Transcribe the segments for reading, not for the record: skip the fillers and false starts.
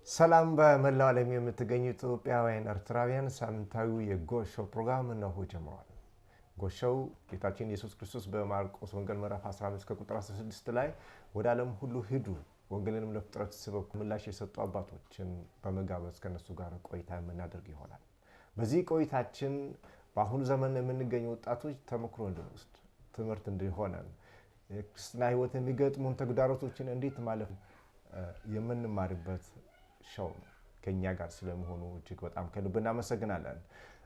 ሰላም በመላው ዓለም የምትገኙ ኢትዮጵያውያን ኤርትራውያን ሳምንታዊ የጎሾ ፕሮግራም ነው ጀምሯል። ጎሾው ጌታችን ኢየሱስ ክርስቶስ በማርቆስ ወንጌል ምዕራፍ 15 ከቁጥር 16 ላይ ወደ ዓለም ሁሉ ሂዱ ወንጌልንም ለፍጥረት ስበኩ ምላሽ የሰጡ አባቶችን በመጋበዝ ከነሱ ጋር ቆይታ የምናደርግ ይሆናል። በዚህ ቆይታችን በአሁኑ ዘመን የምንገኙ ወጣቶች ተመክሮ እንድንወስድ ትምህርት እንዲሆነን የክርስትና ሕይወት የሚገጥሙን ተግዳሮቶችን እንዴት ማለፍ የምንማርበት ሾው ከኛ ጋር ስለመሆኑ እጅግ በጣም ከልብ እናመሰግናለን።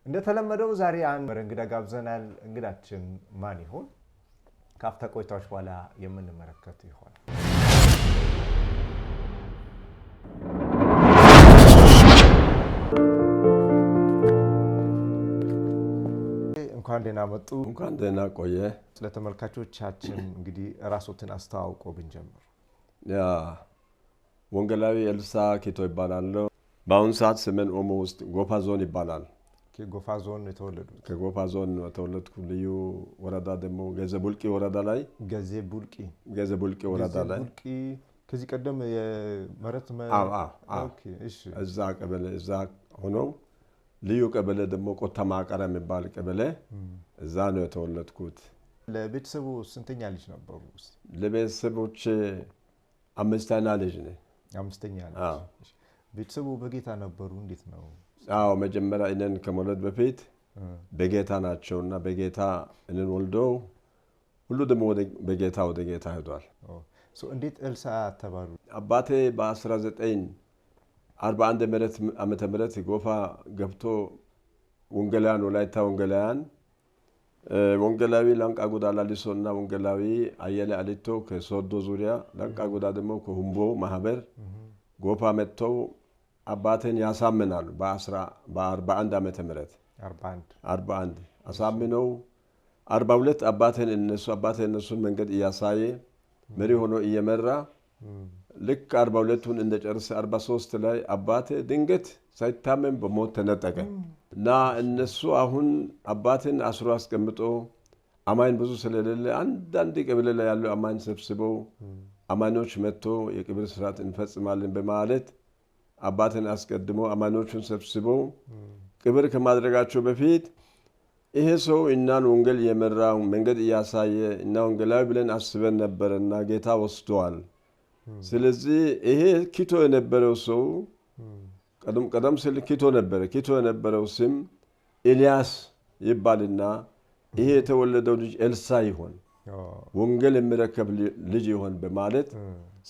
እንደተለመደው ዛሬ አንድ እንግዳ ጋብዘናል። እንግዳችን ማን ይሆን? ካፍታ ቆይታዎች በኋላ የምንመለከት ይሆናል። እንኳን ደህና መጡ። እንኳን ደህና ቆየ። ለተመልካቾቻችን እንግዲህ ራስዎትን አስተዋውቆ ብንጀምር። ወንጌላዊ ኤልሳ ኪቶ ይባላል። በአሁኑ ሰዓት ሰሜን ኦሞ ውስጥ ጎፋ ዞን ይባላል። ከጎፋ ዞን የተወለዱት? ከጎፋ ዞን የተወለድኩ። ልዩ ወረዳ ደግሞ ገዘ ቡልቂ ወረዳ ላይ ገዘ ቡልቂ ወረዳ ላይ ከዚህ ቀደም የመረት እዛ ቀበሌ እዛ ሆነው ልዩ ቀበሌ ደግሞ ቆተማ አቀራ የሚባል ቀበሌ እዛ ነው የተወለድኩት። ለቤተሰቡ ስንተኛ ልጅ ነበሩ? ለቤተሰቦቼ አምስተኛ ልጅ ነኝ። አምስተኛ ልጅ። ቤተሰቡ በጌታ ነበሩ? እንዴት ነው? አዎ፣ መጀመሪያ እኔን ከመውለድ በፊት በጌታ ናቸውና በጌታ እኔን ወልደው ሁሉ ደግሞ በጌታ ወደ ጌታ ሄዷል። እንዴት ኤልሳ ተባሉ? አባቴ በ1941 ዓመተ ምህረት ጎፋ ገብቶ ወንጌላውያን ወላይታ ወንጌላዊ ላንቃ ጉዳ ላሊሶ እና ወንጌላዊ አየለ አሊቶ ከሶዶ ዙሪያ ላንቃ ጉዳ ደግሞ ከሁምቦ ማህበር ጎፋ መጥተው አባቴን ያሳምናሉ። በ41 ዓመተ ምህረት 41 አሳምነው 42 አባቴን እነሱን መንገድ እያሳየ መሪ ሆኖ እየመራ ልክ 42ቱን እንደጨረሰ 43 ላይ አባቴ ድንገት ሳይታመም በሞት ተነጠቀ እና እነሱ አሁን አባቴን አስሮ አስቀምጦ አማኝ ብዙ ስለሌለ አንዳንድ ቀበሌ ላይ ያለው አማኝ ሰብስበው አማኞች መጥቶ የቅብር ስርዓት እንፈጽማለን በማለት አባቴን አስቀድሞ አማኞቹን ሰብስበው ቅብር ከማድረጋቸው በፊት ይሄ ሰው እናን ወንጌል የመራው መንገድ እያሳየ እና ወንጌላዊ ብለን አስበን ነበርና ጌታ ወስዷል። ስለዚህ ይሄ ኪቶ የነበረው ሰው ቀደም ሲል ኪቶ የነበረው ስም ኤልያስ ይባልና ይሄ የተወለደው ልጅ ኤልሳ ይሆን ወንጌል የሚረከብ ልጅ ይሆን በማለት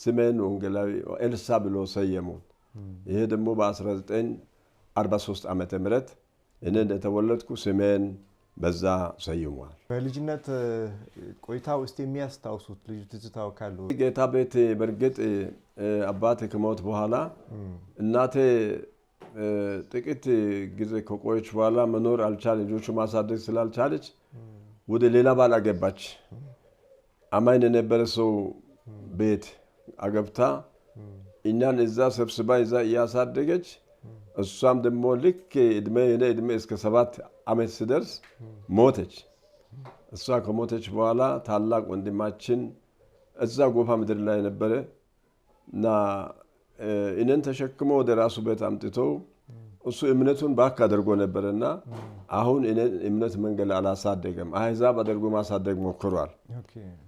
ስሜን ወንጌላዊ ኤልሳ ብሎ ሰየሙ። ይሄ ደግሞ በ1943 ዓመተ ምህረት እኔ እንደተወለድኩ ስሜን በዛ ሰይሟል። በልጅነት ቆይታ ውስጥ የሚያስታውሱት ልጅ ትዝታው ካለው? ጌታ ቤት በርግጥ አባቴ ከሞት በኋላ እናቴ ጥቂት ጊዜ ከቆየች በኋላ መኖር አልቻለች። ልጆቹ ማሳደግ ስላልቻለች ወደ ሌላ ባል አገባች። አማኝ የነበረ ሰው ቤት አገብታ እኛን እዛ ሰብስባ እዛ እያሳደገች እሷም ደግሞ ልክ እድሜ እስከ 7 ዓመት ሲደርስ ሞተች። እሷ ከሞተች በኋላ ታላቅ ወንድማችን እዛ ጎፋ ምድር ላይ ነበረ እና እኔን ተሸክሞ ወደ ራሱ ቤት አምጥቶ እሱ እምነቱን ባክ አድርጎ ነበርና አሁን እኔን እምነት መንገድ አላሳደገም። አህዛብ አድርጎ ማሳደግ ሞክሯል።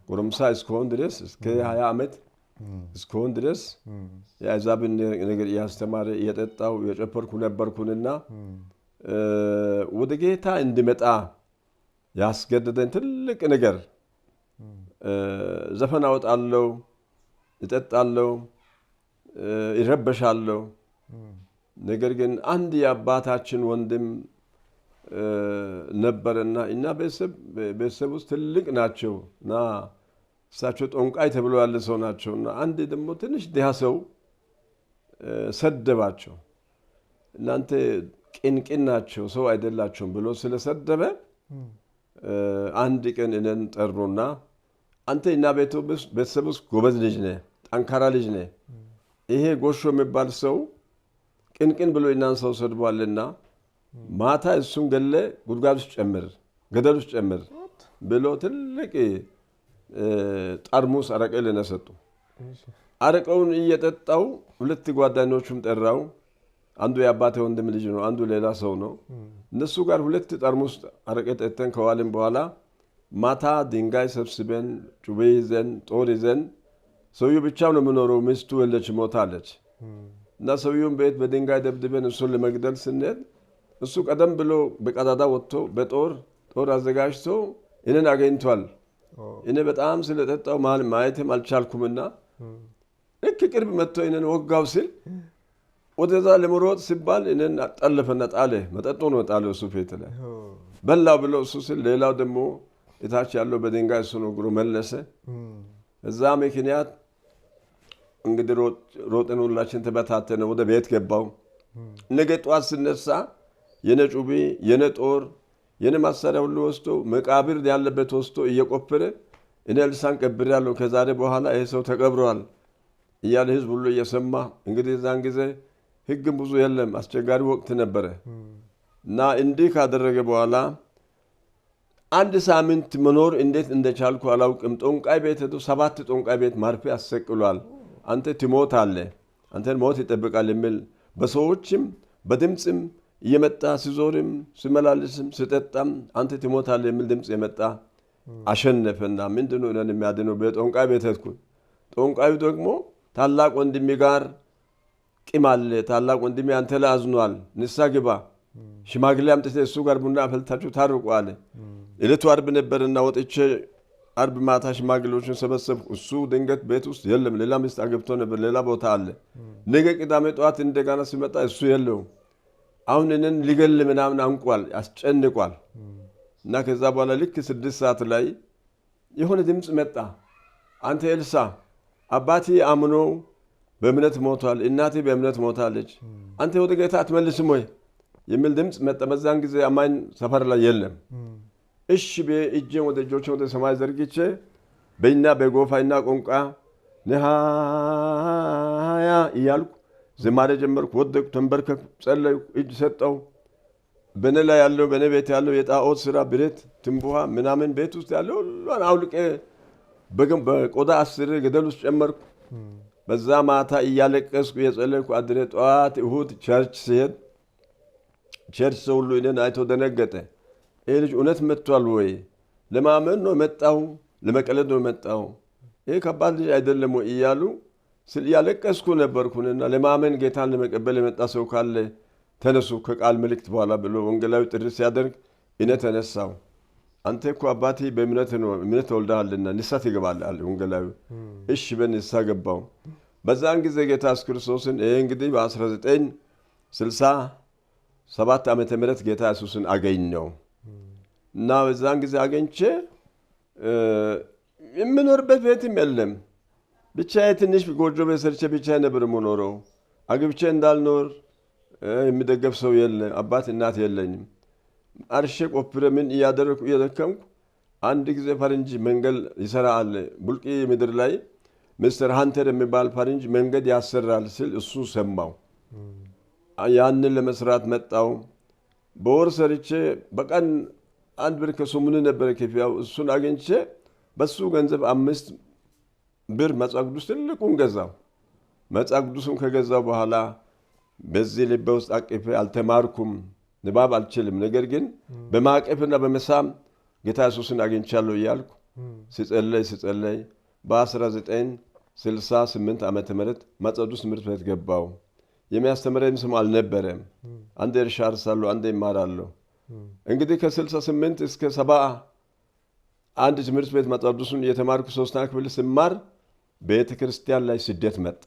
ጎረምሳ እስከሆን ድረስ እስከ 20 ዓመት እስከሆን ድረስ የአህዛብን ነገር እያስተማረ እየጠጣው የጨፈርኩ ነበርኩንና ወደ ጌታ እንድመጣ ያስገደደን ትልቅ ነገር ዘፈን አወጣለሁ፣ እጠጣለሁ፣ ይረበሻለሁ። ነገር ግን አንድ የአባታችን ወንድም ነበርና እና ቤተሰብ ውስጥ ትልቅ ናቸውና እሳቸው ጠንቋይ ተብሎ ያለ ሰው ናቸውና አንድ ደግሞ ትንሽ ድሃ ሰው ሰደባቸው። እናንተ ቅንቅን ናቸው ሰው አይደላቸውም ብሎ ስለሰደበ አንድ ቀን እኔን ጠሩና አንተ እና ቤተሰብ ውስጥ ጎበዝ ልጅ ነህ፣ ጠንካራ ልጅ ነህ፣ ይሄ ጎሾ የሚባል ሰው ቅንቅን ብሎ እናን ሰው ሰድቧልና ማታ እሱን ገለ ጉድጓድ ውስጥ ጨምር፣ ገደል ውስጥ ጨምር ብሎ ትልቅ ጠርሙስ አረቄ ለነሰጡ አረቀውን እየጠጣው ሁለት ጓደኞቹም ጠራው። አንዱ የአባቴ ወንድም ልጅ ነው፣ አንዱ ሌላ ሰው ነው። እነሱ ጋር ሁለት ጠርሙስ አረቄ ጠጥተን ከዋልን በኋላ ማታ ድንጋይ ሰብስበን ጩቤ ይዘን ጦር ይዘን ሰውየው ብቻው ነው የምኖረው፣ ሚስቱ የለች ሞታለች። እና ሰውየውን ቤት በድንጋይ ደብድበን እሱን ለመግደል ስንሄድ እሱ ቀደም ብሎ በቀዳዳ ወጥቶ ጦር አዘጋጅቶ እኔን አገኝቷል። እኔ በጣም ስለጠጣው ማየትም አልቻልኩምና ልክ ቅርብ መጥቶ እኔን ወጋው ሲል ወደዛ ለመሮጥ ሲባል እኔን ጠለፈና ጣለ። መጠጡ ነው ጣለው እሱ ፊት ላይ በላው ብሎ እሱ ሲል ሌላው ደግሞ እታች ያለው በድንጋይ እሱን ወግሮ መለሰ። እዛ ምክንያት እንግዲህ ሮጥን፣ ሁላችን ተበታተነ። ወደ ቤት ገባው። ነገ ጠዋት ስነሳ የኔ ጩቤ የኔ ጦር የኔ ማሳሪያ ሁሉ ወስዶ መቃብር ያለበት ወስዶ እየቆፈረ እኔ ልሳን ቀብሬያለሁ፣ ከዛሬ በኋላ ይሄ ሰው ተቀብሯል እያለ ህዝብ ሁሉ እየሰማ እንግዲህ እዛን ጊዜ ህግም ብዙ የለም፣ አስቸጋሪ ወቅት ነበረ። እና እንዲህ ካደረገ በኋላ አንድ ሳምንት መኖር እንዴት እንደቻልኩ አላውቅም። ጦንቃይ ቤት ሄዶ 7 ጦንቃይ ቤት ማርፌ አሰቅሏል። አንተ ትሞታለህ፣ አንተን ሞት ይጠብቃል የሚል በሰዎችም በድምፅም እየመጣ ሲዞርም ሲመላልስም ሲጠጣም አንተ ትሞታለህ የሚል ድምፅ የመጣ አሸነፈና ምንድነው እኔን የሚያድነው? በጦንቃይ ቤት ሄድኩ። ጦንቃዩ ደግሞ ታላቅ ወንድሜ ጋር ቂም አለ፣ ታላቅ ወንድሜ አንተ ላይ አዝኗል፣ ንስሐ ግባ፣ ሽማግሌ አምጥተህ እሱ ጋር ቡና አፈልታችሁ ታርቁ አለ። ዕለቱ ዓርብ ነበርና ወጥቼ ዓርብ ማታ ሽማግሌዎችን ሰበሰብኩ። እሱ ድንገት ቤት ውስጥ የለም፣ ሌላ ሚስት አገብቶ ነበር፣ ሌላ ቦታ አለ። ነገ ቅዳሜ ጠዋት እንደገና ሲመጣ እሱ የለውም። አሁን እኔን ሊገል ምናምን አንቋል፣ አስጨንቋል። እና ከዛ በኋላ ልክ 6 ሰዓት ላይ የሆነ ድምፅ መጣ። አንተ ኤልሳ አባቴ አምኖ በእምነት ሞቷል፣ እናቴ በእምነት ሞታለች፣ አንተ ወደ ጌታ አትመልስም ወይ የሚል ድምፅ መጣ። በዛን ጊዜ አማኝ ሰፈር ላይ የለም። እሺ እጄን ወደ እጆቼን ወደ ሰማይ ዘርግቼ በእኛ በጎፋይና ቋንቋ ነሃያ እያልኩ ዝማሬ ጀመርኩ። ወደቅኩ፣ ተንበርከኩ፣ ጸለይኩ፣ እጅ ሰጠው። በእኔ ላይ ያለው በእኔ ቤት ያለው የጣዖት ስራ ብረት፣ ትንቡሃ ምናምን ቤት ውስጥ ያለው ሁሉን አውልቄ በቆዳ አስሬ ገደል ውስጥ ጨመርኩ። በዛ ማታ እያለቀስኩ የጸለይኩ አድሬ ጠዋት እሁድ ቸርች ሲሄድ ቸርች ሰው ሁሉ እኔን አይቶ ደነገጠ። ይህ ልጅ እውነት መጥቷል ወይ? ለማመን ነው መጣው? ለመቀለድ ነው መጣው? ይህ ከባድ ልጅ አይደለም ወይ እያሉ ያለቀስኩ ነበርኩንና ለማመን ጌታን ለመቀበል የመጣ ሰው ካለ ተነሱ ከቃል መልእክት በኋላ ብሎ ወንጌላዊ ጥሪ ሲያደርግ እኔ ተነሳው። አንተ እኮ አባቴ በእምነት ነው እምነት ወልደሃልና ንስሐ ትገባለህ አለ ወንጌላዊ። እሺ በንስሐ ገባው። በዛን ጊዜ ጌታ ኢየሱስ ክርስቶስን እንግዲህ በ1967 ዓመተ ምህረት ጌታ ኢየሱስን አገኘው እና በዛን ጊዜ አገኝቼ የምኖርበት ቤትም የለም፣ ብቻዬ ትንሽ ጎጆ ቤት ሰርቼ ብቻዬ ነበር የምኖረው። አግብቼ እንዳልኖር የሚደገፍ ሰው የለም፣ አባት እናት የለኝም። አርሼ ቆፍሬ ምን እያደረኩ እየደከምኩ አንድ ጊዜ ፈረንጅ መንገድ ይሰራ አለ ቡልቂ ምድር ላይ ሚስተር ሃንተር የሚባል ፈረንጅ መንገድ ያሰራል ሲል እሱ ሰማው። ያንን ለመስራት መጣው። በወር ሰርቼ በቀን 1 ብር ከ8 ነበር ክፍያው። እሱን አግኝቼ በሱ ገንዘብ 5 ብር መጽሐፍ ቅዱስ ትልቁን ገዛው። መጽሐፍ ቅዱስን ከገዛው በኋላ በዚህ ልቤ ውስጥ አቅፌ አልተማርኩም፣ ንባብ አልችልም፣ ነገር ግን በማቀፍና በመሳም ጌታ ኢየሱስን አግኝቻለሁ እያልኩ ሲጸለይ በ1968 ዓመተ ምህረት መጽሐፍ ቅዱስ ትምህርት ቤት ገባው። የሚያስተምረኝ ስም አልነበረም። አንዴ እርሻ አርሳለሁ፣ አንዴ ይማራለሁ። እንግዲህ ከ68 እስከ 71 ትምህርት ቤት መጽሐፍ ቅዱስን እየተማርኩ 3ኛ ክፍል ስማር ቤተ ክርስቲያን ላይ ስደት መጣ።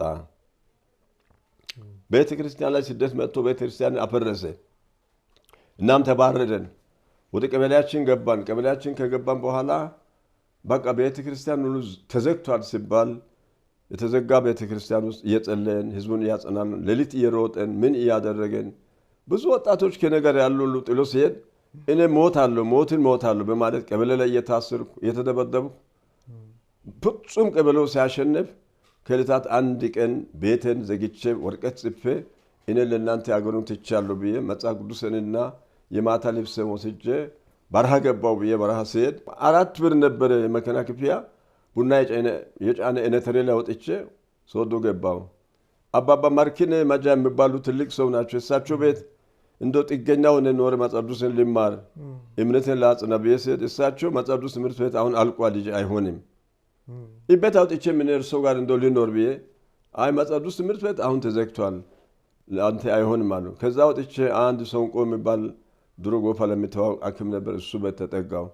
ቤተ ክርስቲያን ላይ ስደት መጥቶ ቤተ ክርስቲያን አፈረሰ። እናም ተባረደን። ወደ ቀበሌያችን ገባን። ቀበሌያችን ከገባን በኋላ በቃ ቤተ ክርስቲያን ሁሉ ተዘግቷል ሲባል የተዘጋ ቤተ ክርስቲያን ውስጥ እየጸለየን ህዝቡን እያጸናን ሌሊት እየሮጠን ምን እያደረገን ብዙ ወጣቶች ከነገር ያሉ ሁሉ ጥሎ ሲሄድ እኔ ሞትን ሞታለሁ በማለት ቀበሌ ላይ እየታሰርኩ እየተደበደብኩ ፍጹም ቀበሌው ሲያሸንፍ ከዕለታት አንድ ቀን ቤቴን ዘግቼ ወረቀት ጽፌ እኔ ለእናንተ አገሩን ትቻለሁ ብዬ መጽሐፍ ቅዱስንና የማታ ልብሴን ወስጄ በረሃ ገባው ብዬ በረሃ ሲሄድ 4 ብር ነበረ የመኪና ክፍያ። ቡና የጫነ ኤነተሬ ላይ ወጥቼ ሶዶ ገባው። አባባ ማርኪን ማጃ የሚባሉ ትልቅ ሰው ናቸው። እሳቸው ቤት እንደ ጥገኛ ሆነ ኖር መጽሐፍ ቅዱስን ልማር እምነትን ላጽና ብዬ ስሄድ እሳቸው መጽሐፍ ቅዱስ ትምህርት ቤት አሁን አልቋል ልጅ አይሆንም ይቤት አውጥቼ ምን እርሶ ጋር እንደው ልኖር ብዬ አይ መጽሐፍ ቅዱስ ትምህርት ቤት አሁን ተዘግቷል አንተ አይሆንም አሉ። ከዛ አውጥቼ አንድ ሰንቆ የሚባል ድሮ ጎፋ ለሚተዋወቅ ሐኪም ነበር እሱ ቤት ተጠጋው።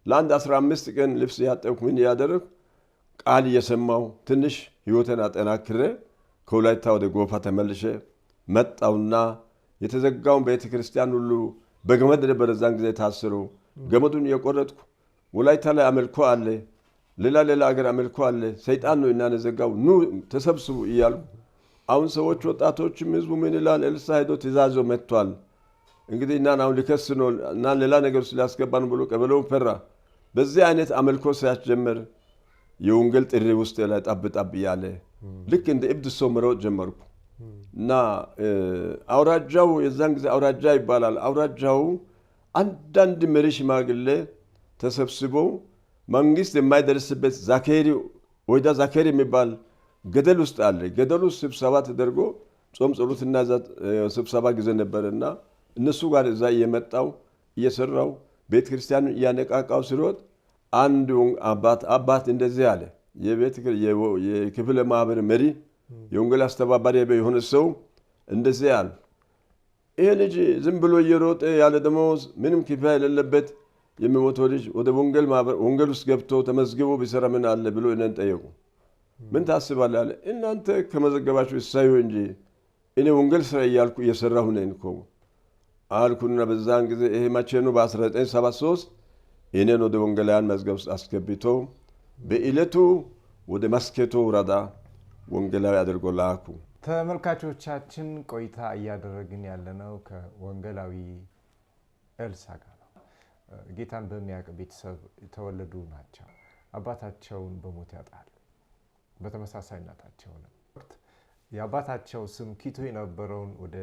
ለአንድ 15 ቀን ልብስ ያጠብኩ ምን ያደረኩ ቃል እየሰማው ትንሽ ህይወቴን አጠናክሬ ከወላይታ ወደ ጎፋ ተመልሼ መጣውና የተዘጋውን ቤተ ክርስቲያን ሁሉ በገመድ ነበር እዛን ጊዜ ታስሮ ገመዱን እየቆረጥኩ ወላይታ ላይ አመልኮ አለ ሌላ ሀገር አመልኮ አለ ሰይጣን ነው እና ነዘጋው ኑ ተሰብስቡ እያሉ አሁን ሰዎች ወጣቶችም ህዝቡ ምን ይላል ኤልሳ ሄዶ ትእዛዞ መጥቷል እንግዲህ እና አሁን ሊከስ ነው እና ሌላ ነገር ስላስገባን ብሎ ቀበሌውን ፈራ። በዚህ አይነት አመልኮ ሲያስጀምር የወንጌል ጥሪ ውስጥ ላይ ጠብጠብ ያለ ልክ እንደ እብድ ሰው መሮጥ ጀመርኩ እና አውራጃው የዛን ጊዜ አውራጃ ይባላል። አውራጃው አንዳንድ መሪ ሽማግሌ ተሰብስበው መንግስት የማይደርስበት ዛኬሪ ወይዳ ዛኬሪ የሚባል ገደል ውስጥ አለ። ገደሉ ስብሰባ ተደርጎ ጾም ጸሎትና ስብሰባ ጊዜ ነበርና እነሱ ጋር እዛ እየመጣው እየሰራው ቤተ ክርስቲያኑን እያነቃቃው ሲሮጥ አንድ አባት እንደዚህ አለ። የክፍለ ማህበር መሪ የወንጌል አስተባባሪ የሆነ ሰው እንደዚህ አለ። ይሄ ልጅ ዝም ብሎ እየሮጠ ያለ ደሞዝ ምንም ክፍያ የሌለበት የሚሞተው ልጅ ወደ ወንጌል ማህበር ወንጌል ውስጥ ገብቶ ተመዝግቦ ቢሰራ ምን አለ ብሎ እኔን ጠየቁ። ምን ታስባለህ አለ። እናንተ ከመዘገባችሁ እሳዩ እንጂ እኔ ወንጌል ስራ እያልኩ እየሰራሁ ነኝ እኮ አልኩና በዛን ጊዜ ይሄ መቼ ነው? በ1973 እኔን ወደ ወንጌላውያን መዝገብ ውስጥ አስገብቶ በዕለቱ ወደ መስኬቶ ወረዳ ወንጌላዊ አድርጎ ላኩ። ተመልካቾቻችን ቆይታ እያደረግን ያለነው ከወንጌላዊ ኤልሳ ጋር ነው። ጌታን በሚያውቅ ቤተሰብ የተወለዱ ናቸው። አባታቸውን በሞት ያጣሉ። በተመሳሳይ እናታቸው ነው። የአባታቸው ስም ኪቶ የነበረውን ወደ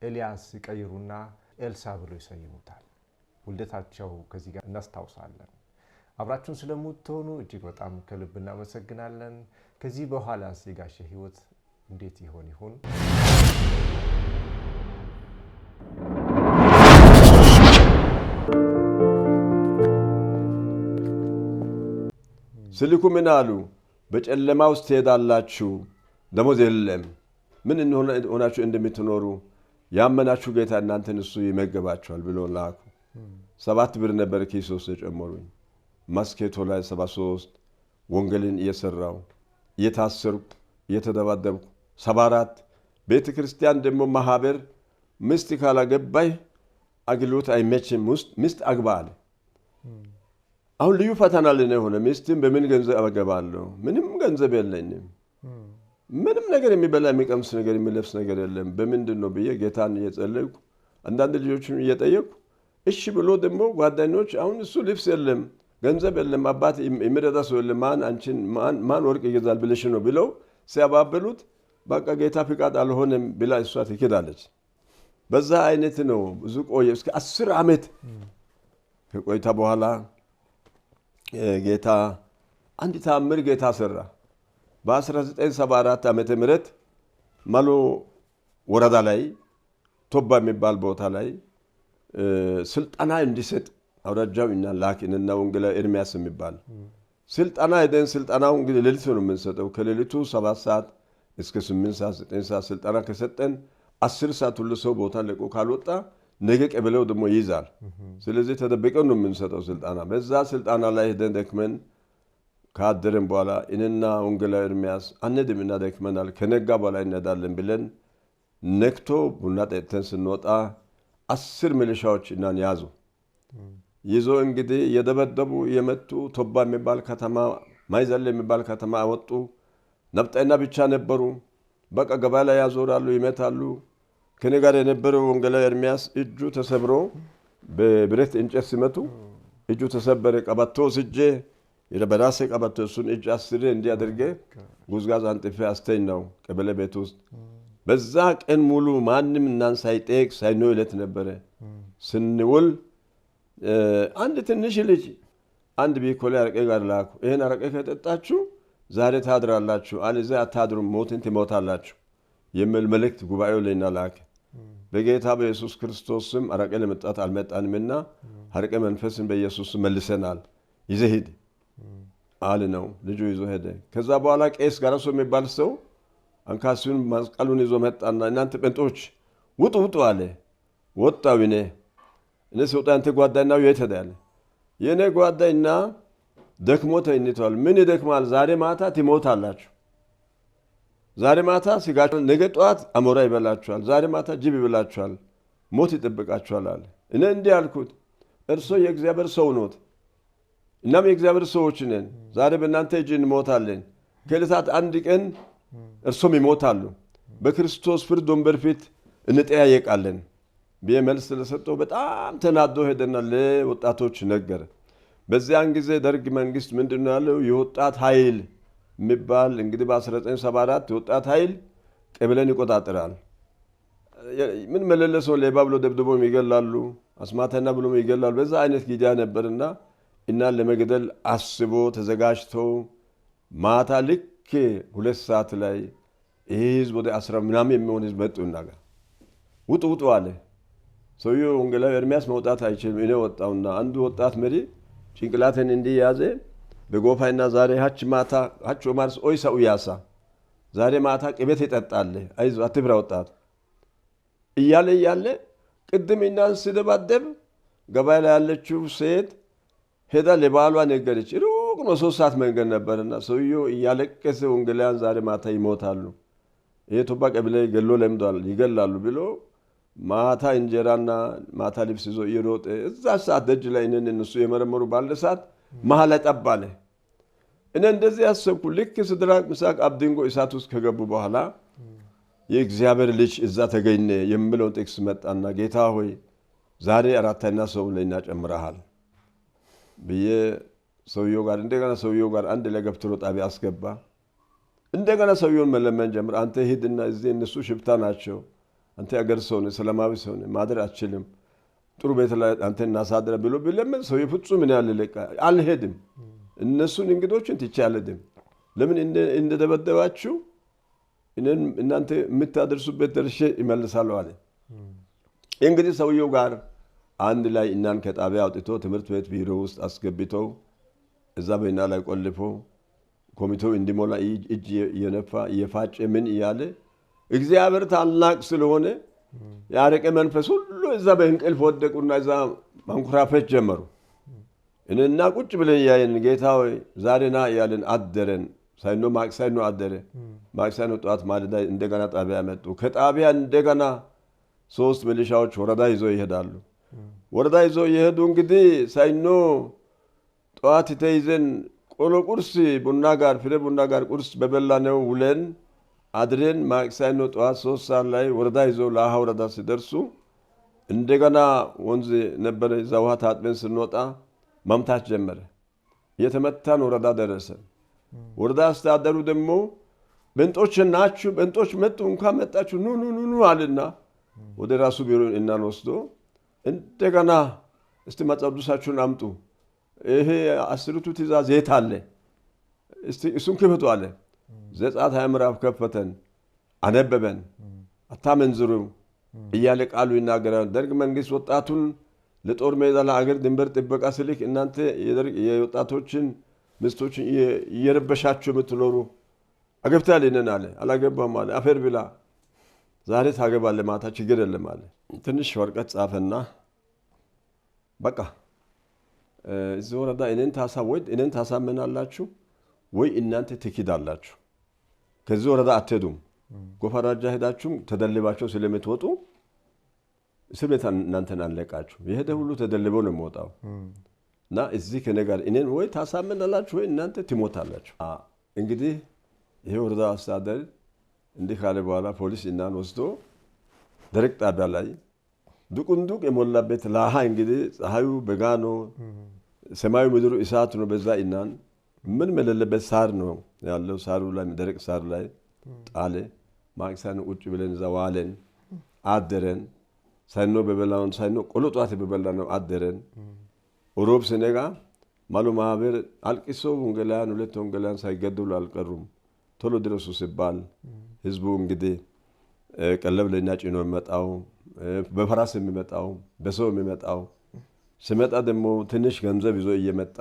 ኤልያስ ይቀይሩና ኤልሳ ብሎ ይሰይሙታል። ውልደታቸው ከዚህ ጋር እናስታውሳለን። አብራችሁን ስለምትሆኑ እጅግ በጣም ከልብ እናመሰግናለን። ከዚህ በኋላ የጋሼ ህይወት እንዴት ይሆን? ስልኩ ምን አሉ? በጨለማ ውስጥ ትሄዳላችሁ፣ ደሞዝ የለም፣ ምን ሆናችሁ እንደምትኖሩ ያመናችሁ ጌታ እናንተን እሱ ይመገባችኋል ብሎ ላኩ። 7 ብር ነበር ኪስ ውስጥ የጨመሩኝ። መስኬቶ ላይ 73 ወንጌልን እየሰራው እየታሰርኩ እየተደባደብኩ 74 ቤተ ክርስቲያን ደግሞ ማህበር ሚስት ካላገባይ አገልግሎት አይመችም ሚስት አግባ አለ። አሁን ልዩ ፈተና ለኔ ሆነ። ሚስትን በምን ገንዘብ አገባለሁ? ምንም ገንዘብ የለኝም። ምንም ነገር የሚበላ የሚቀምስ ነገር የሚለብስ ነገር የለም። በምንድን ነው ብዬ ጌታን እየጸለይኩ አንዳንድ ልጆችን እየጠየቁ እሺ ብሎ ደግሞ ጓደኞች አሁን እሱ ልብስ የለም ገንዘብ የለም አባት የሚረዳ ሰው የለም ማን ወርቅ ይገዛል ብለሽ ነው ብለው ሲያባበሉት በቃ ጌታ ፍቃድ አልሆነም ብላ እሷ ትክዳለች። በዛ አይነት ነው ብዙ ቆየ። እስከ 10 ዓመት ከቆይታ በኋላ ጌታ አንድ ታምር ጌታ ሰራ። በ1974 ዓመተ ምህረት ማሎ ወረዳ ላይ ቶባ የሚባል ቦታ ላይ ስልጣና እንዲሰጥ አውራጃው እና ላኪንና ወንጌላዊ ኤርሚያስ የሚባል ስልጣና ሄደን ስልጣናው እንግዲህ ሌሊት ነው የምንሰጠው። ከሌሊቱ 7 ሰዓት እስከ 8 ሰዓት 9 ሰዓት ስልጣና ከሰጠን 10 ሰዓት ሁሉ ሰው ቦታ ለቆ ካልወጣ ነገ ቀበሌው ደግሞ ይይዛል። ስለዚህ ተደብቀን ነው የምንሰጠው ስልጣና። በዛ ስልጣና ላይ ሄደን ደክመን ካደረን በኋላ እኔና ወንጌላዊ ኤርሚያስ አንድምና ደክመናል፣ ከነጋ በኋላ እንሄዳለን ብለን ነክቶ ቡና ጠጥተን ስንወጣ 10 ሚሊሻዎች እናን ያዙ። ይዞ እንግዲህ የደበደቡ የመጡ ቶባ የሚባል ከተማ ማይዘል የሚባል ከተማ አወጡ። ነብጠና ብቻ ነበሩ። በቃ ገበያ ላይ ያዞራሉ፣ ይመታሉ። ከኔ ጋር የነበረው ወንጌላዊ ኤርሚያስ እጁ ተሰብሮ በብረት እንጨት ሲመቱ እጁ ተሰበረ። ቀበቶ ስጄ በራሴ ቀበቶ እሱን እጅ አስሬ እንዲያደርገ ጉዝጋዝ አንጥፌ አስተኝ ነው ቀበሌ ቤት ውስጥ። በዛ ቀን ሙሉ ማንም እናን ሳይጠየቅ ሳይኖ ዕለት ነበረ ስንውል። አንድ ትንሽ ልጅ አንድ ቢኮሌ አረቄ ጋር ላኩ። ይሄን አረቄ ከጠጣችሁ ዛሬ ታድራላችሁ አለዚያ አታድሩም ሞትን ትሞታላችሁ የሚል መልእክት ጉባኤው ለእኛ ላከ። በጌታ በኢየሱስ ክርስቶስ ስም አረቄ ለመጠጣት አልመጣንምና አረቄ መንፈስን በኢየሱስ መልሰናል ይዘህ ሂድ አለ ነው። ልጁ ይዞ ሄደ። ከዛ በኋላ ቄስ ጋራሶ የሚባል ሰው አንካሱን መስቀሉን ይዞ መጣና እናንተ ጴንጦች ውጡ ውጡ አለ። ወጣው። እኔ ሲወጣ አንተ ጓዳኛው የት ሄደ አለ። የኔ ጓዳኛ ደክሞ ተኝቷል። ምን ይደክማል? ዛሬ ማታ ትሞታላችሁ። ዛሬ ማታ ስጋችሁ፣ ነገ ጠዋት አሞራ ይበላችኋል። ዛሬ ማታ ጅብ ይበላችኋል። ሞት ይጠብቃችኋል አለ። እኔ እንዲህ አልኩት፣ እርሶ የእግዚአብሔር ሰው ኖት፣ እናም የእግዚአብሔር ሰዎች ነን። ዛሬ በእናንተ እጅ እንሞታለን። ከዕለታት አንድ ቀን እርሶም ይሞታሉ። በክርስቶስ ፍርድ ወንበር ፊት እንጠያየቃለን ብዬ መልስ ስለሰጠው በጣም ተናዶ ሄደና ለወጣቶች ነገረ። በዚያን ጊዜ ደርግ መንግስት ምንድን ነው ያለው? የወጣት ኃይል የሚባል እንግዲህ በ1974 የወጣት ኃይል ቀበሌን ይቆጣጠራል። ምን መለለሰው ሌባ ብሎ ደብድቦ ይገላሉ፣ አስማተና ብሎ ይገላሉ። በዛ አይነት ጊዜ ነበርና እናን ለመግደል አስቦ ተዘጋጅቶ ማታ ልክ 2 ሰዓት ላይ ይህ ህዝብ ወደ 10 ምናምን የሚሆን ህዝብ መጡና ውጡ ውጡ አለ። ሰውየው ወንጌላዊ ኤርሚያስ መውጣት አይችልም። እኔ ወጣውና አንዱ ወጣት መሪ ጭንቅላትን እንዲህ ያዘ በጎፋይና ዛሬ ሀች ማርስ ኦይሳ ኡያሳ ዛሬ ማታ ቅቤት ይጠጣል፣ አይዞ አትፍራ ወጣት እያለ ቅድም እናን ስደባደብ ገበያ ላይ ያለችው ሴት ሄዳ ለባሏ ነገረች። ሩቅ ነው 3 ሰዓት መንገድ ነበርና ሰውየው እያለቀሰ ወንጌላውያን ዛሬ ማታ ይሞታሉ፣ ይሄ ቶባ ቀበሌ ገሎ ለምዷል ይገላሉ ብሎ ማታ እንጀራና ማታ ልብስ ይዞ እየሮጠ እዛ ሰዓት ደጅ ላይ እነሱ የመረመሩ ባለ ሰዓት መሀል ላይ ጠብ አለ። እኔ እንደዚህ ያሰብኩ ልክ ሲድራቅ ሚሳቅ አብደናጎ እሳት ውስጥ ከገቡ በኋላ የእግዚአብሔር ልጅ እዛ ተገኘ የሚለውን ጥቅስ መጣና ጌታ ሆይ ዛሬ 4ኛ ሰው ለእኛ ጨምረሃል ብዬ ሰውየው ጋር አንድ ላይ ገብቶ ጣቢያ አስገባ። እንደገና ሰውየውን መለመን ጀምር። አንተ ሂድና እዚህ እነሱ ሽፍታ ናቸው፣ አንተ አገር ሰው ነህ፣ ሰላማዊ ሰው ነህ፣ ማደር አትችልም፣ ጥሩ ቤት ላይ አንተ እናሳድረ ብሎ ቢለምን ሰውየው ፍጹም እኔ አልሄድም፣ እነሱን እንግዶችን ትቼ አልሄድም፣ ለምን እንደደበደባችሁ እናንተ የምታደርሱበት ደርሼ ይመልሳለሁ አለ። እንግዲህ ሰውየው ጋር አንድ ላይ እናን ከጣቢያ አውጥቶ ትምህርት ቤት ቢሮ ውስጥ አስገብተው እዛ በእና ላይ ቆልፎ ኮሚቴው እንዲሞላ እጅ እየነፋ እየፋጨ ምን እያለ እግዚአብሔር ታላቅ ስለሆነ ያረቀ መንፈስ ሁሉ እዛ በእንቅልፍ ወደቁና እዛ ማንኩራፈት ጀመሩ። እኔና ቁጭ ብለን እያየን ጌታ ሆይ ዛሬ ና እያለን አደረን። ሳይኖ ማክሰኞ አደረ። ማክሰኞ ጠዋት ማለዳ እንደገና ጣቢያ መጡ። ከጣቢያ እንደገና 3 ሚሊሻዎች ወረዳ ይዞ ይሄዳሉ። ወረዳ ይዞ የሄዱ እንግዲህ ሳይኖ ጠዋት ተይዘን ቆሎ ቁርስ ቡና ጋር ፍሬ ቡና ጋር ቁርስ በበላነው ውለን አድረን ማክሰኞ ጠዋት 3 ሰዓት ላይ ወረዳ ይዞ ላሃ ወረዳ ሲደርሱ እንደገና ወንዝ ነበረ። እዛ ውሃ ታጥበን ስንወጣ መምታት ጀመረ። የተመታን ወረዳ ደረሰ። ወረዳ አስተዳደሩ ደግሞ በንጦች ናችሁ፣ በንጦች መጡ፣ እንኳን መጣችሁ ኑ አለና ወደ ራሱ ቢሮ እናን ወስዶ እንደገና እስቲ መጽሐፍ ቅዱሳችሁን አምጡ፣ ይሄ 10ቱ ትእዛዝ የት አለ እስቲ እሱን ክፈቱ አለ። ዘጸአት 20 ምዕራፍ ከፈተን አነበበን። አታመንዝሩ እያለ ቃሉ ይናገራል። ደርግ መንግስት ወጣቱን ለጦር ሜዳ ለአገር ድንበር ጥበቃ ስልክ እናንተ የወጣቶችን ምስቶችን እየረበሻችሁ የምትኖሩ አገብታል ይነን አለ። አላገባም አለ። አፈር ብላ ዛሬ ታገባለህ ማታ ችግር የለም አለ። ትንሽ ወረቀት ጻፈና በቃ እዚህ ወረዳ እኔን ታሳምናላችሁ ወይ እናንተ ትክዳላችሁ፣ ከዚህ ወረዳ አትሄዱም፣ ጎፈራጃ ሄዳችሁም ተደልባቸው ስለምትወጡ እስር ቤት እናንተን አለቃችሁ፣ የሄደ ሁሉ ተደልቦ ነው የሚወጣው እና እዚህ ከኔ ጋር እኔን ወይ ታሳምናላችሁ ወይ እናንተ ትሞታላችሁ። እንግዲህ ይሄ ወረዳ አስተዳደር እንዲህ ካለ በኋላ ፖሊስ እናን ወስዶ ደረቅ ጣቢያ ላይ ዱቁንዱቅ የሞላበት ላሃ እንግዲህ ፀሐዩ በጋኖ ሰማዩ ምድሩ እሳት ነው። በዛ እናን ምን መለለበት ሳር ነው ያለው። ሳሩ ላይ ደረቅ ሳር ላይ ጣለ። ማክሰኞ ቁጭ ብለን እዛ ዋለን አደረን። ሰኞ በበላውን ሰኞ ቆሎ ጧት በበላነው አደረን። ሮብ ሲነጋ ማሉ ማህበር አልቅሶ ወንጌላውያን ሁለት ወንጌላውያን ሳይገደሉ አልቀሩም። ቶሎ ድረሱ ሲባል ህዝቡ እንግዲህ ቀለብ ለኛ ጭኖ የሚመጣው በፈረስ የሚመጣው በሰው የሚመጣው ሲመጣ ደግሞ ትንሽ ገንዘብ ይዞ እየመጣ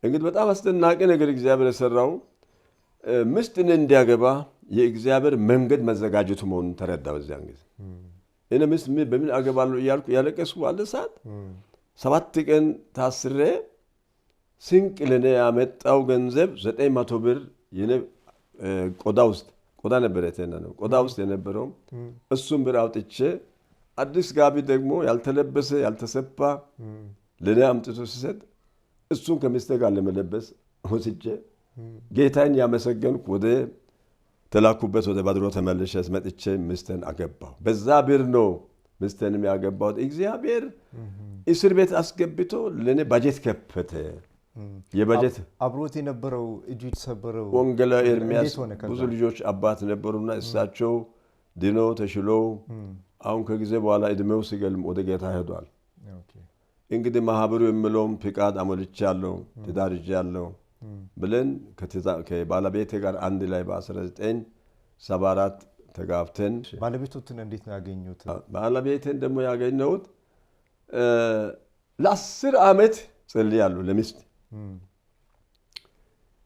እንግዲህ በጣም አስደናቂ ነገር እግዚአብሔር የሰራው ምስትን እንዲያገባ የእግዚአብሔር መንገድ መዘጋጀቱ መሆኑን ተረዳው። እዚያን ጊዜ እኔ ምስት በምን አገባለሁ እያልኩ ያለቀስኩ ባለ ሰዓት 7 ቀን ታስሬ ስንቅ ለኔ ያመጣው ገንዘብ 900 ብር የኔ ቆዳ ነበር የተነነው ቆዳ ውስጥ የነበረው እሱም ብር አውጥቼ አዲስ ጋቢ ደግሞ ያልተለበሰ ያልተሰፋ ለኔ አምጥቶ ሲሰጥ እሱን ከሚስቴ ጋር ለመለበስ ወስጄ ጌታን ያመሰገንኩ ወደ ተላኩበት ወደ ባድሮ ተመልሼ መጥቼ ሚስቴን አገባሁ። በዛ ብር ነው ሚስቴንም ያገባሁት። እግዚአብሔር እስር ቤት አስገብቶ ለኔ ባጀት ከፈተ። የባጀት አብሮት የነበረው እጁ የተሰበረው ወንጌላዊ ኤርሚያስ ብዙ ልጆች አባት ነበሩና እሳቸው ድኖ ተሽሎ አሁን ከጊዜ በኋላ እድሜው ሲገልም ወደ ጌታ ሄዷል። እንግዲህ ማህበሩ የሚለውም ፍቃድ አሞልቻለሁ ተዳርጃለሁ ብለን ከባለቤቴ ጋር አንድ ላይ በ1974 ተጋብተን ባለቤቱን እንዴት ነው ያገኙት? ባለቤቴን ደግሞ ያገኘሁት ለ10 ዓመት ጸልያለሁ ለሚስት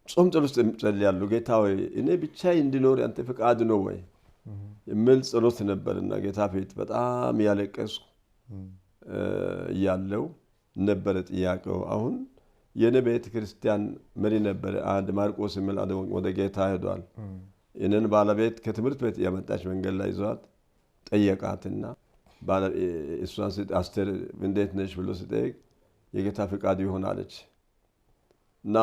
ጾም ጸሎት ጸልያለሁ። ጌታ ሆይ እኔ ብቻ እንድኖር ያንተ ፍቃድ ነው ወይ የሚል ጸሎት ነበርና ጌታ ፊት በጣም ያለቀስኩ ያለው ነበር ጥያቄው። አሁን የኔ ቤተ ክርስቲያን መሪ ነበር አንድ ማርቆስ የሚል ወደ ጌታ ሄዷል። የኔን ባለቤት ከትምህርት ቤት ያመጣች መንገድ ላይ ይዟት ጠየቃትና እሷን አስተር እንዴት ነሽ ብሎ ሲጠይቅ የጌታ ፍቃድ ይሆናለች እና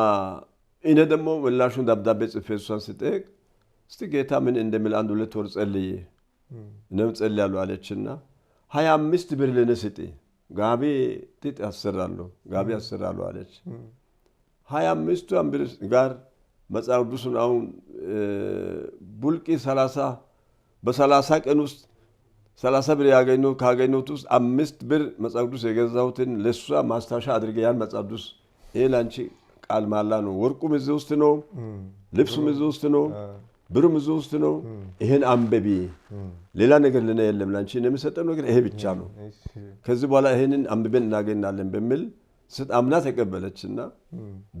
እኔ ደግሞ ምላሹን ደብዳቤ ጽፌ እሷን ሲጠይቅ እስቲ ጌታ ምን እንደሚል 1-2 ወር ጸልዬ እኔም ጸልያለሁ አለችና 25 ብር ለኔ ስጪ ጋቢ ጥጥ አሰራለሁ አለች። 25 ብር ጋር መጽሐፍ ቅዱስን አሁን ቡልቂ 30 በ30 ቀን ውስጥ 30 ብር ካገኘሁት ውስጥ 5 ብር መጽሐፍ ቅዱስ የገዛሁትን ለሷ ማስታወሻ አድርጌ ያን መጽሐፍ ቅዱስ ይሄ ላንቺ ቃል ማላ ነው፣ ወርቁም እዚህ ውስጥ ነው፣ ልብሱም እዚህ ውስጥ ነው፣ ብሩም እዚህ ውስጥ ነው፣ ይሄን አንብቢ፣ ሌላ ነገር ለኔ የለም፣ ላንቺ የምሰጠው ነገር ይሄ ብቻ ነው፣ ከዚህ በኋላ ይሄንን አንብበን እናገኛለን በሚል አምና ተቀበለችና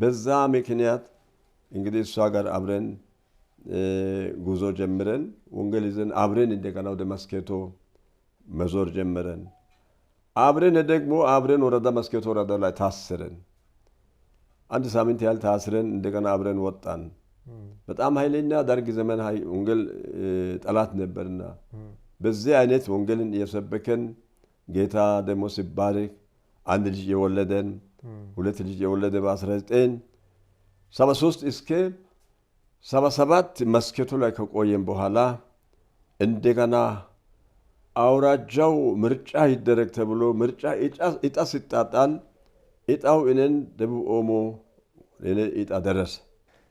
በዛ ምክንያት እንግዲህ እሷ ጋር አብረን ጉዞ ጀምረን ወንጌል ይዘን አብረን እንደገና ወደ መስኬቶ መዞር ጀመረን። አብረን ወረዳ መስኬቶ ወረዳ ላይ ታስረን 1 ሳምንት ያህል ታስረን እንደገና አብረን ወጣን። በጣም ኃይለኛ ደርግ ዘመን ወንጌል ጠላት ነበርና በዚህ አይነት ወንጌልን እየሰበከን ጌታ ደግሞ ሲባረክ 1 ልጅ የወለደን 2 ልጅ የወለደ በ1973 እስከ 77 መስኬቶ ላይ ከቆየን በኋላ እንደገና አውራጃው ምርጫ ይደረግ ተብሎ ምርጫ እጣ ሲጣጣል እጣው እኔን ደቡብ ኦሞ እጣ ደረሰ።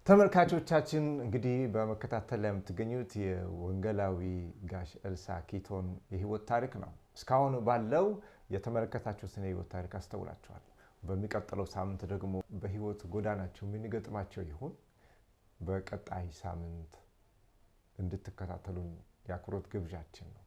ተመልካቾቻችን እንግዲህ በመከታተል ላይ የምትገኙት የወንጌላዊ ጋሽ ኤልሳ ኪቶን የህይወት ታሪክ ነው። እስካሁን ባለው የተመለከታችሁትን የህይወት ታሪክ አስተውላችኋል። በሚቀጥለው ሳምንት ደግሞ በህይወት ጎዳናቸው ምን ይገጥማቸው ይሆን? በቀጣይ ሳምንት እንድትከታተሉን የአክብሮት ግብዣችን ነው።